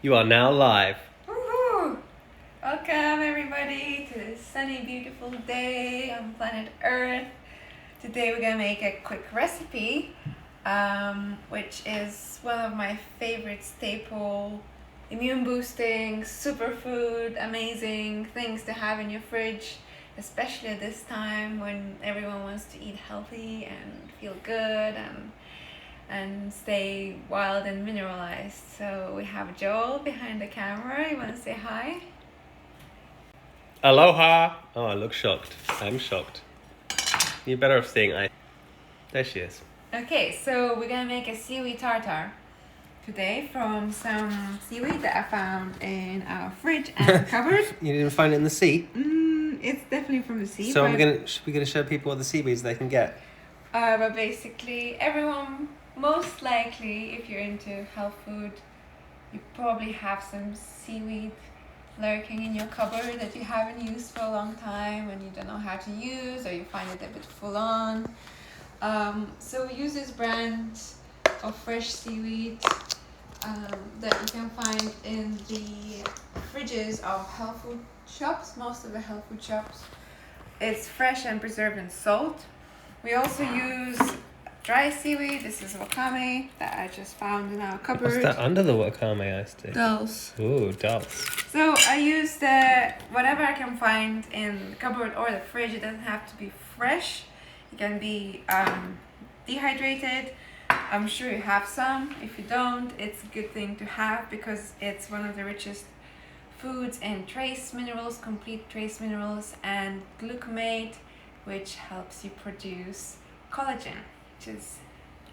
You are now live. Woohoo! Welcome everybody to this sunny, beautiful day on planet Earth. Today we're gonna make a quick recipe, which is one of my favorite staple, immune boosting, superfood, amazing things to have in your fridge, especially at this time when everyone wants to eat healthy and feel good and stay wild and mineralized. So we have Joel behind the camera. You want to say hi? Aloha. Oh, I look shocked. I'm shocked. You're better off seeing I. There she is. Okay, so we're gonna make a seaweed tartare today from some seaweed that I found in our fridge and cupboard. You didn't find it in the sea? It's definitely from the sea. So we're gonna show people what the seaweeds they can get. But basically, everyone, most likely, if you're into health food, you probably have some seaweed lurking in your cupboard that you haven't used for a long time and you don't know how to use, or you find it a bit full on. So we use this brand of fresh seaweed that you can find in the fridges of health food shops, most of the health food shops. It's fresh and preserved in salt. We also use dry seaweed. This is wakame that I just found in our cupboard. What's that under the wakame iced tea? Dulse. Ooh, dulse. So I use whatever I can find in the cupboard or the fridge. It doesn't have to be fresh. It can be dehydrated. I'm sure you have some. If you don't, it's a good thing to have because it's one of the richest foods in trace minerals, complete trace minerals, and glutamate, which helps you produce collagen, which is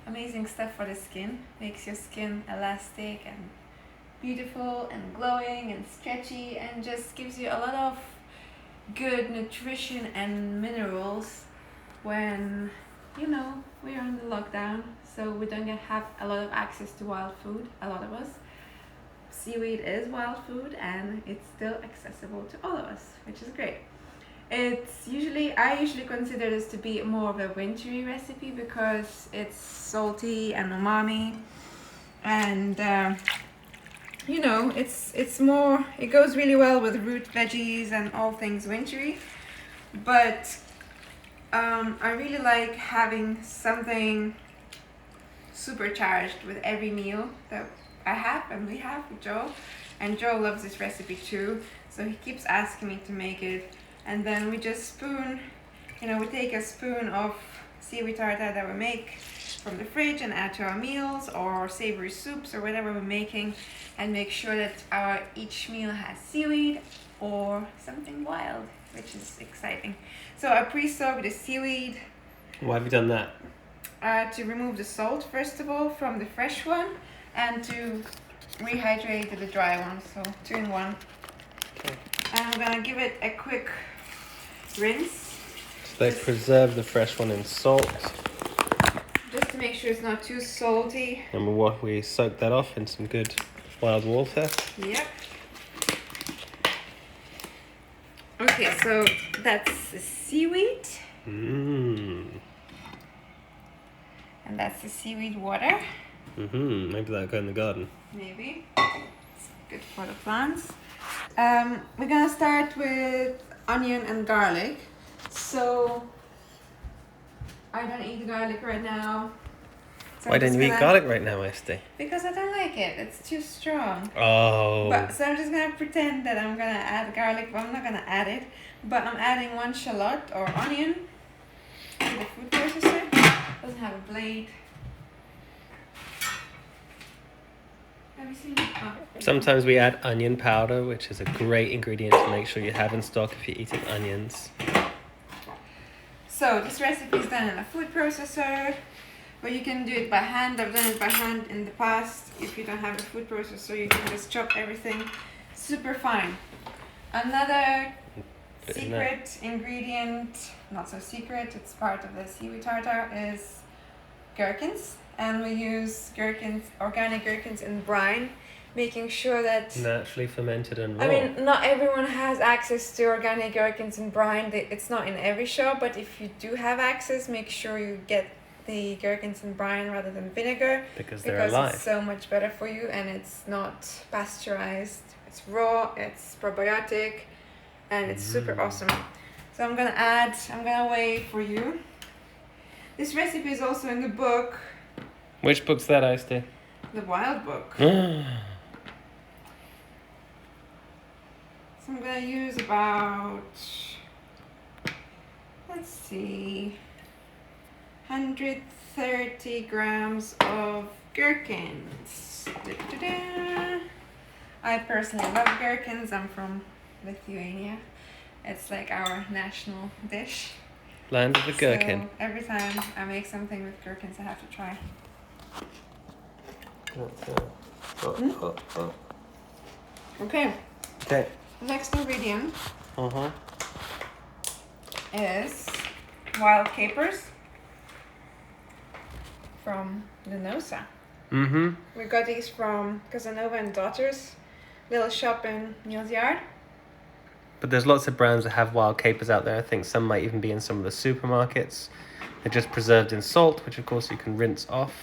amazing stuff for the skin. Makes your skin elastic and beautiful and glowing and stretchy, and just gives you a lot of good nutrition and minerals when, you know, we're on the lockdown, so we don't have a lot of access to wild food, a lot of us. Seaweed is wild food and it's still accessible to all of us, which is great. I usually consider this to be more of a wintry recipe because it's salty and umami, and you know, it goes really well with root veggies and all things wintry. But I really like having something supercharged with every meal that I have and we have with Joe, and Joe loves this recipe too, so he keeps asking me to make it. And then we just we take a spoon of seaweed tartare that we make from the fridge and add to our meals or savory soups or whatever we're making, and make sure that each meal has seaweed or something wild, which is exciting. So I pre-soak the seaweed. Why have you done that? To remove the salt, first of all, from the fresh one, and to rehydrate the dry one, so 2 in 1. Okay. And I'm gonna give it a quick rinse. So they preserve the fresh one in salt. Just to make sure it's not too salty. And we soak that off in some good wild water. Yep. Okay, so that's the seaweed. And that's the seaweed water. Maybe that'll go in the garden. Maybe. It's good for the plants. We're gonna start with onion and garlic. So I don't eat garlic right now. So Why don't you eat garlic right now, Esty? Because I don't like it. It's too strong. Oh. So I'm just gonna pretend that I'm gonna add garlic, but I'm not gonna add it. But I'm adding 1 shallot or onion to the food processor. Doesn't have a blade. Have you seen it? Oh. Sometimes we add onion powder, which is a great ingredient to make sure you have in stock if you're eating onions. So this recipe is done in a food processor, but you can do it by hand. I've done it by hand in the past. If you don't have a food processor, you can just chop everything super fine. Another secret ingredient, not so secret, it's part of the seaweed tartare, is gherkins. And we use organic gherkins in brine, making sure that... Naturally fermented and raw. I mean, not everyone has access to organic gherkins in brine. It's not in every shop, but if you do have access, make sure you get the gherkins in brine rather than vinegar Because they're alive. it's so much better for you, and it's not pasteurized. It's raw, it's probiotic, and it's super awesome. So I'm gonna weigh for you. This recipe is also in the book, Which book's that, Ice-T? the Wild book. So I'm gonna use about, let's see, 130 grams of gherkins. Da-da-da. I personally love gherkins. I'm from Lithuania. It's like our national dish. Land of the gherkin. So every time I make something with gherkins, I have to try. Okay. Okay. Next ingredient Uh-huh. is wild capers from Lenosa. Mm-hmm. We got these from Casanova and Daughters, little shop in Neal's Yard. But there's lots of brands that have wild capers out there. I think some might even be in some of the supermarkets. They're just preserved in salt, which of course you can rinse off.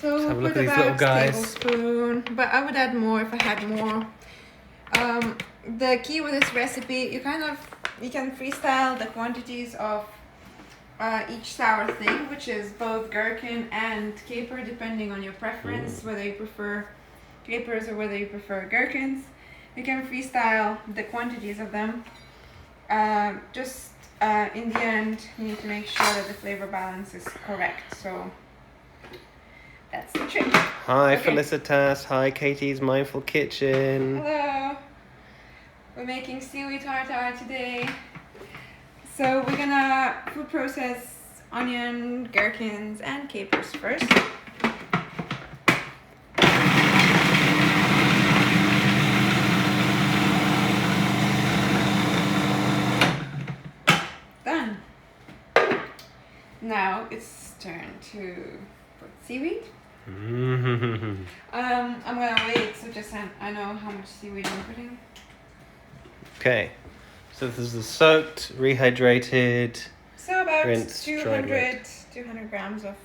So Let's have a look put at these little about guys. tablespoon, but I would add more if I had more. The key with this recipe, you can freestyle the quantities of each sour thing, which is both gherkin and caper, depending on your preference, whether you prefer capers or whether you prefer gherkins. You can freestyle the quantities of them. In the end, you need to make sure that the flavor balance is correct. So that's the trick. Hi, Okay. Felicitas. Hi, Katie's Mindful Kitchen. Hello. We're making seaweed tartare today. So we're gonna food process onion, gherkins, and capers first. Done. Now it's turn to put seaweed. Mm-hmm. I'm gonna wait so just I know how much seaweed I'm putting. Okay. So this is the soaked, rehydrated. So about Rinsed, dried weight. 200 grams of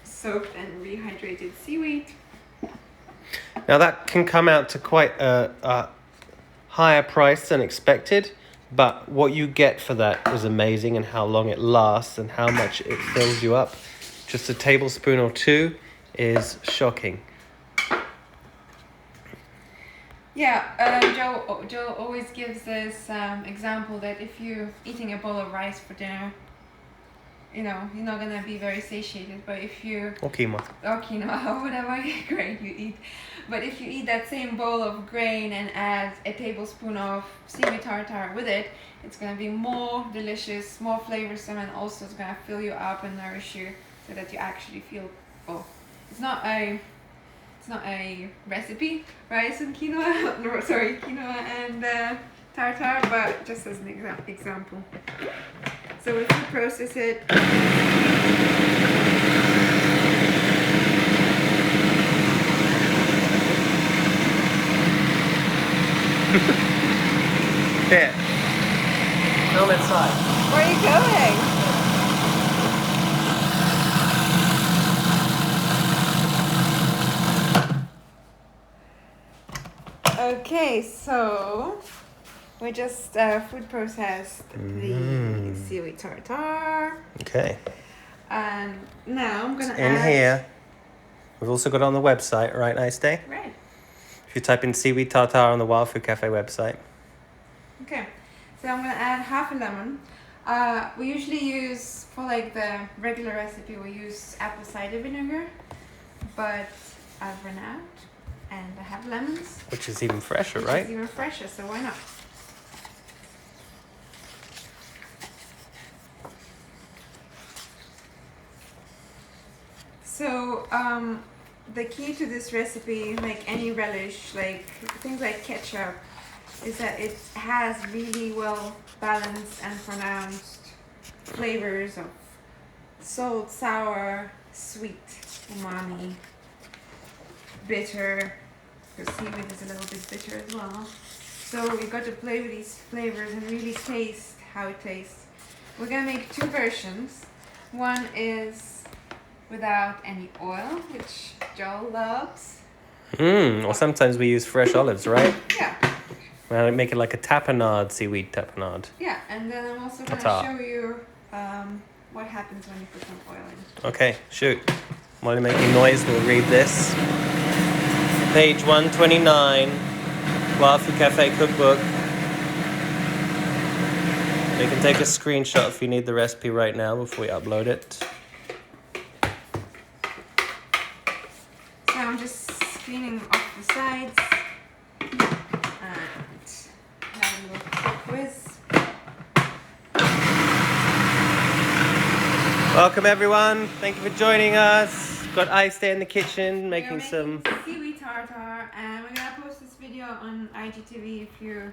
soaked and rehydrated seaweed. Now that can come out to quite a higher price than expected, but what you get for that is amazing, and how long it lasts and how much it fills you up. Just a tablespoon or two is shocking. Yeah, Joe always gives this example that if you're eating a bowl of rice for dinner, you know, you're not gonna be very satiated. But if you Or quinoa. or quinoa or whatever grain you eat, but if you eat that same bowl of grain and add a tablespoon of seaweed tartare with it, it's gonna be more delicious, more flavorsome, and also it's gonna fill you up and nourish you so that you actually feel full. It's not a recipe, rice and quinoa, no, sorry, quinoa and tartare, but just as an example. So if you process it, Here. Film inside. where are you going? Okay, so we just food processed the seaweed tartare, Okay. and now I'm gonna In add here, we've also got it on the website, right, Nice Day? Right. If you type in seaweed tartare on the Wild Food Cafe website. Okay, so I'm gonna add half a lemon. We usually use, for like the regular recipe, we use apple cider vinegar, but I've run out and I have lemons. Which is even fresher, Which right? is even fresher, so why not? So the key to this recipe, like any relish, like things like ketchup, is that it has really well balanced and pronounced flavors of salt, sour, sweet, umami, bitter, because seaweed is a little bit bitter as well. So you got to play with these flavors and really taste how it tastes. We're gonna make two versions. One is without any oil, which Joel loves. Or sometimes we use fresh olives, right? Yeah. Well, make it like a tapenade, seaweed tapenade. Yeah, and then I'm also going to Tartare. show you what happens when you put some oil in. Okay, shoot. While you're making noise, we'll read this. Page 129, Waffle Cafe Cookbook. You can take a screenshot if you need the recipe right now before we upload it. So I'm just cleaning off the sides and have a little quiz. Welcome everyone. Thank you for joining us. Got Ice there in the kitchen making some. Seaweed tartare, and we're gonna post this video on IGTV if you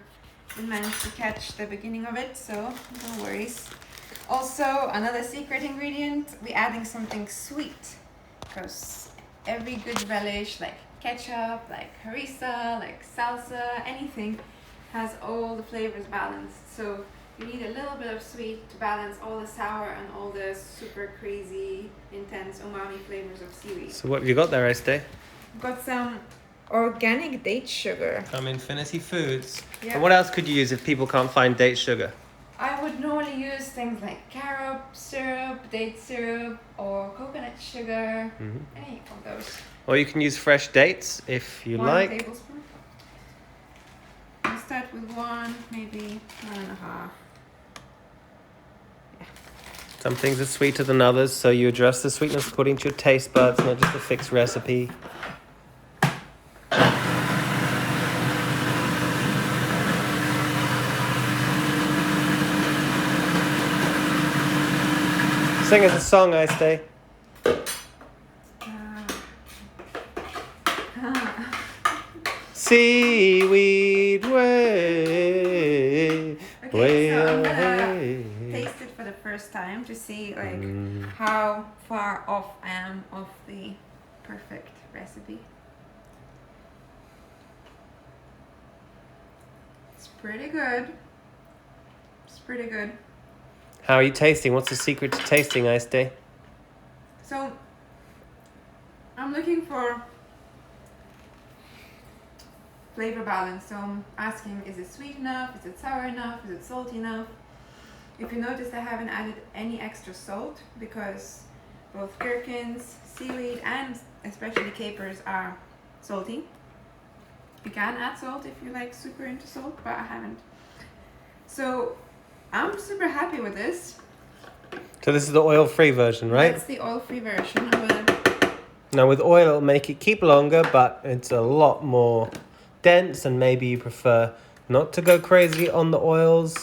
didn't manage to catch the beginning of it, so no worries. Also, another secret ingredient, we're adding something sweet, because every good relish like ketchup, like harissa, like salsa, anything has all the flavors balanced. So you need a little bit of sweet to balance all the sour and all the super crazy, intense umami flavors of seaweed. So what have you got there, Ice Day? Got some organic date sugar. From Infinity Foods. Yeah. And what else could you use if people can't find date sugar? I would normally use things like carob syrup, date syrup, or coconut sugar. Any of those. Or you can use fresh dates if you 1 like. tablespoon. I'll start with 1, maybe 1.5. Some things are sweeter than others, so you adjust the sweetness according to your taste buds, not just a fixed recipe. Sing us a song, Ice Day. Seaweed way. Okay, so I'm gonna taste it for the first time to see like how far off I am of the perfect recipe. It's pretty good. It's pretty good. How are you tasting? What's the secret to tasting, Ice Day? So I'm looking for flavor balance. So I'm asking, is it sweet enough? Is it sour enough? Is it salty enough? If you notice, I haven't added any extra salt because both gherkins, seaweed, and especially capers are salty. You can add salt if you like super into salt, but I haven't. So I'm super happy with this. So this is the oil-free version, right? That's the oil-free version. Now with oil, it'll make it keep longer, but it's a lot more dense, and maybe you prefer not to go crazy on the oils.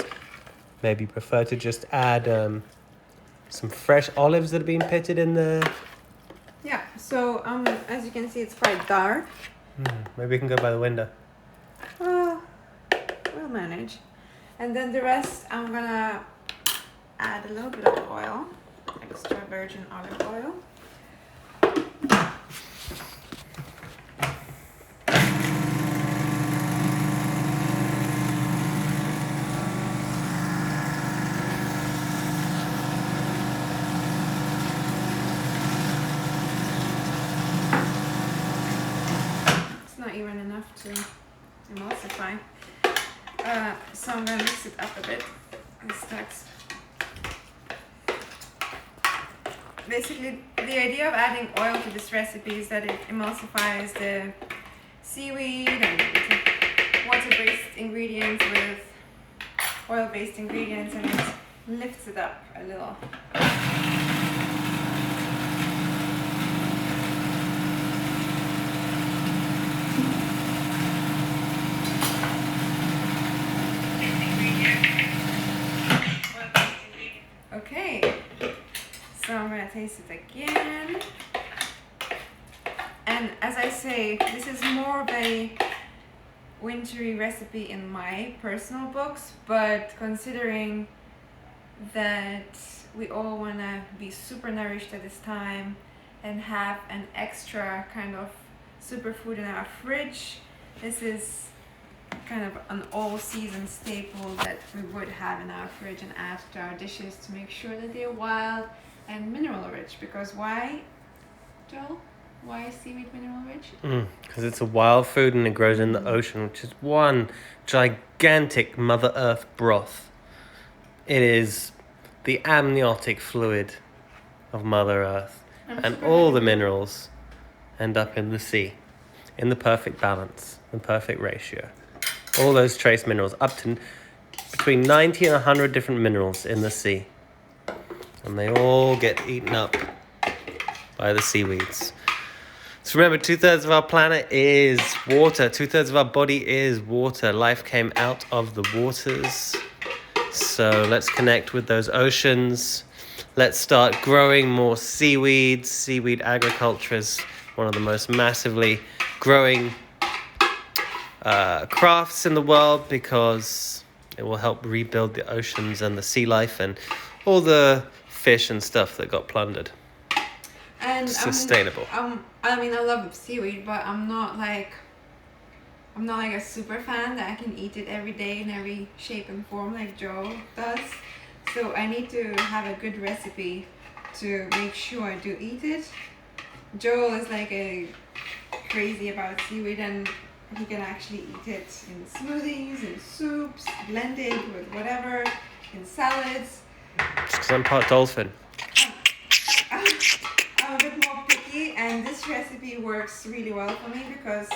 Maybe you prefer to just add some fresh olives that have been pitted in there. Yeah, so as you can see, it's quite dark. Maybe we can go by the window. Oh, we'll manage. And then the rest, I'm gonna add a little bit of oil, extra virgin olive oil. It's not even enough to emulsify. So I'm gonna mix it up a bit. Basically, the idea of adding oil to this recipe is that it emulsifies the seaweed and water-based ingredients with oil-based ingredients, and it lifts it up a little. Okay, so I'm gonna taste it again. And as I say, this is more of a wintry recipe in my personal books, but considering that we all wanna be super nourished at this time and have an extra kind of superfood in our fridge, this is kind of an all-season staple that we would have in our fridge and add to our dishes to make sure that they're wild and mineral rich. Because why, Joel? Why is seaweed mineral rich? Because it's a wild food and it grows in the ocean, which is one gigantic Mother Earth broth. It is the amniotic fluid of Mother Earth. And all the minerals end up in the sea, in the perfect balance, the perfect ratio. All those trace minerals, up to between 90 and 100 different minerals in the sea. And they all get eaten up by the seaweeds. So remember, 2/3 of our planet is water. 2/3 of our body is water. Life came out of the waters. So let's connect with those oceans. Let's start growing more seaweed. Seaweed agriculture is one of the most massively growing crafts in the world because it will help rebuild the oceans and the sea life and all the fish and stuff that got plundered. And sustainable. I mean, I love seaweed, but I'm not like a super fan that I can eat it every day in every shape and form like Joe does. So I need to have a good recipe to make sure I do eat it. Joel is like a crazy about seaweed, and he can actually eat it in smoothies, in soups, blended with whatever, in salads. It's because I'm part dolphin. I'm a bit more picky, and this recipe works really well for me because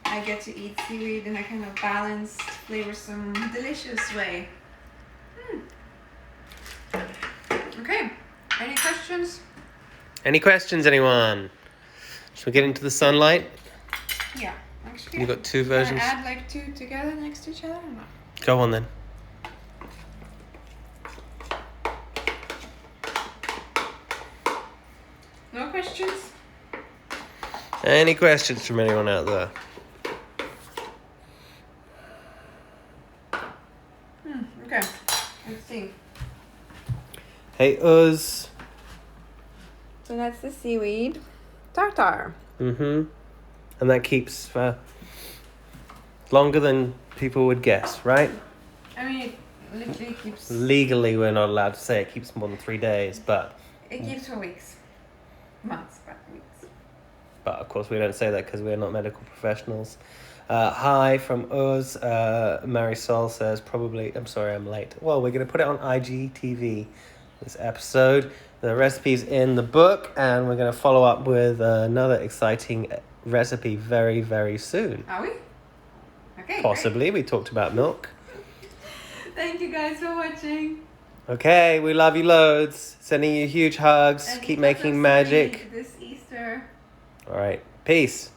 I get to eat seaweed in a kind of balanced, flavorsome, delicious way. Okay, any questions? Any questions, anyone? Should we get into the sunlight? Yeah, actually. You got two versions? Can I add like two together next to each other or not? Go on then. No questions? Any questions from anyone out there? Okay, let's see. Hey, Uz. So that's the seaweed tartare. And that keeps longer than people would guess, right? I mean, it literally keeps... Legally, we're not allowed to say it keeps more than 3 days, but... It keeps for weeks. Months, but weeks. But of course, we don't say that because we're not medical professionals. Hi from Uz. Marisol says probably... I'm sorry, I'm late. Well, we're going to put it on IGTV, this episode. The recipe's in the book, and we're going to follow up with another exciting recipe very, very soon. Are we? Okay. Possibly. We talked about milk. Thank you guys for watching. Okay, we love you loads. Sending you huge hugs. And keep eat making lots of magic. seaweed this Easter. All right. Peace.